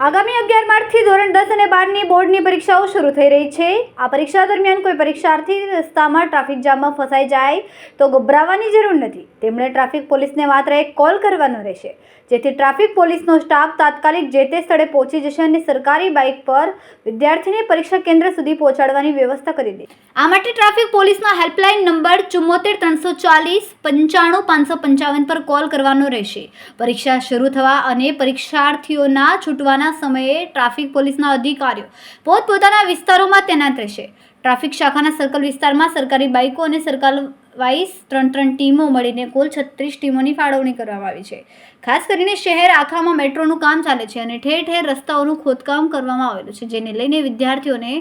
આગામી 11 માર્ચથી ધોરણ 10 અને 12ની બોર્ડની પરીક્ષાઓ શરૂ થઈ રહી છે। આ પરીક્ષા દરમિયાન કોઈ પરીક્ષાર્થી રસ્તામાં ટ્રાફિક જામમાં ફસાઈ જાય તો ગભરાવાની જરૂર નથી। તેમણે ટ્રાફિક પોલીસને માત્ર એક કોલ કરવાનો રહેશે, જેથી ટ્રાફિક પોલીસનો સ્ટાફ તાત્કાલિક જે તે સ્થળે પહોંચી જશે અને સરકારી બાઇક પર વિદ્યાર્થીને પરીક્ષા કેન્દ્ર સુધી પહોંચાડવાની વ્યવસ્થા કરી દે। આ માટે ટ્રાફિક પોલીસના હેલ્પલાઇન નંબર 74 340 95 555 પર કોલ કરવાનો રહેશે। પરીક્ષા શરૂ થવા અને પરીક્ષાર્થીઓના છૂટવાના સમયે ટ્રાફિક પોલીસના અધિકારીઓ પોતપોતાના વિસ્તારોમાં તૈનાત રહેશે। ટ્રાફિક શાખાના સર્કલ વિસ્તારમાં સરકારી બાઇકો અને સર્કલ વાઇઝ 3 ટીમો મળીને કુલ 36 ટીમોની ફાળવણી કરવામાં આવી છે। ખાસ કરીને શહેર આખામાં મેટ્રોનું કામ ચાલે છે અને ઠેર ઠેર રસ્તાઓનું ખોદકામ કરવામાં આવેલું છે, જેને લઈને વિદ્યાર્થીઓને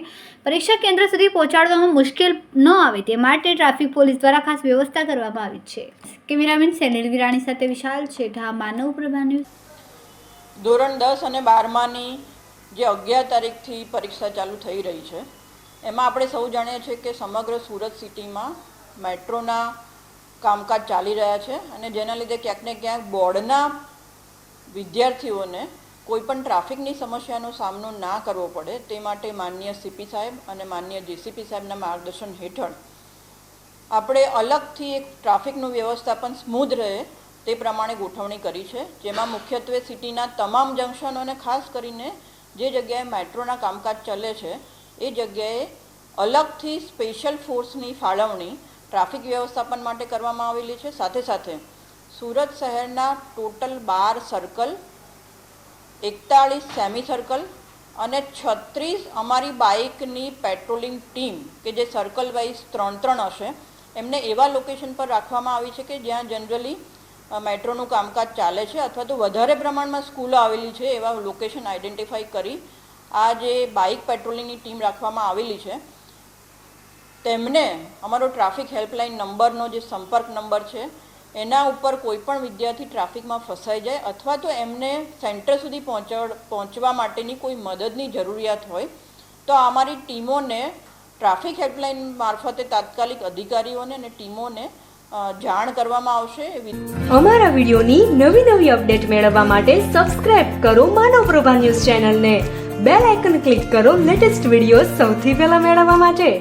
પરીક્ષા કેન્દ્ર સુધી પહોંચાડવામાં મુશ્કેલ ન આવે તે માટે ટ્રાફિક પોલીસ દ્વારા ખાસ વ્યવસ્થા કરવામાં આવી છે। કેમેરામેન સેનિલ વિરાણી સાથે વિશાલ છેઠા, માનવ પ્રભા ન્યૂઝ। ધોરણ 10 અને 12માની જે 11 તારીખથી પરીક્ષા ચાલુ થઈ રહી છે, એમાં આપણે સૌ જાણીએ છીએ કે સમગ્ર સુરત સિટીમાં મેટ્રોના કામકાજ ચાલી રહ્યા છે અને જેના લીધે ક્યાંક ને ક્યાંક બોર્ડના વિદ્યાર્થીઓને કોઈપણ ટ્રાફિકની સમસ્યાનો સામનો ના કરવો પડે તે માટે માનનીય સીપી સાહેબ અને માનનીય જીસીપી સાહેબના માર્ગદર્શન હેઠળ આપણે અલગથી એક ટ્રાફિકનું વ્યવસ્થાપન સ્મૂધ રહે તે પ્રમાણે ગોઠવણી કરી છે, જેમાં મુખ્યત્વે સિટીના તમામ જંકશનો અને ખાસ કરીને જે જગ્યાએ મેટ્રોના કામકાજ ચાલે છે એ જગ્યાએ અલગથી સ્પેશિયલ ફોર્સની ફાળવણી ટ્રાફિક વ્યવસ્થાપન માટે કરવામાં આવેલી છે। સાથે સાથે સુરત શહેરના ટોટલ 12 સર્કલ, 41 સેમી સર્કલ અને 36 અમારી બાઇકની પેટ્રોલિંગ ટીમ કે જે સર્કલ વાઇઝ 3 હશે, એમને એવા લોકેશન પર રાખવામાં આવી છે કે જ્યાં જનરલી મેટ્રોનું કામકાજ ચાલે છે અથવા તો વધારે પ્રમાણમાં સ્કૂલો આવેલી છે એવા લોકેશન આઈડેન્ટિફાઈ કરી આ જે બાઇક પેટ્રોલિંગની ટીમ રાખવામાં આવેલી છે તેમને અમારો ટ્રાફિક હેલ્પલાઇન નંબરનો જે સંપર્ક નંબર છે એના ઉપર કોઈપણ વિદ્યાર્થી ટ્રાફિકમાં ફસાઈ જાય અથવા તો એમને સેન્ટર સુધી પહોંચવા માટેની કોઈ મદદની જરૂરિયાત હોય તો અમારી ટીમોને ટ્રાફિક હેલ્પલાઇન મારફતે તાત્કાલિક અધિકારીઓને અને ટીમોને જાણ કરવામાં આવશે। અમારા વિડીયોની નવી અપડેટ મેળવવા માટે સબસ્ક્રાઇબ કરો માનવ પ્રભા ન્યૂઝ ચેનલને, બેલ આઇકન ક્લિક કરો લેટેસ્ટ વિડીયો સૌથી પહેલા મેળવવા માટે।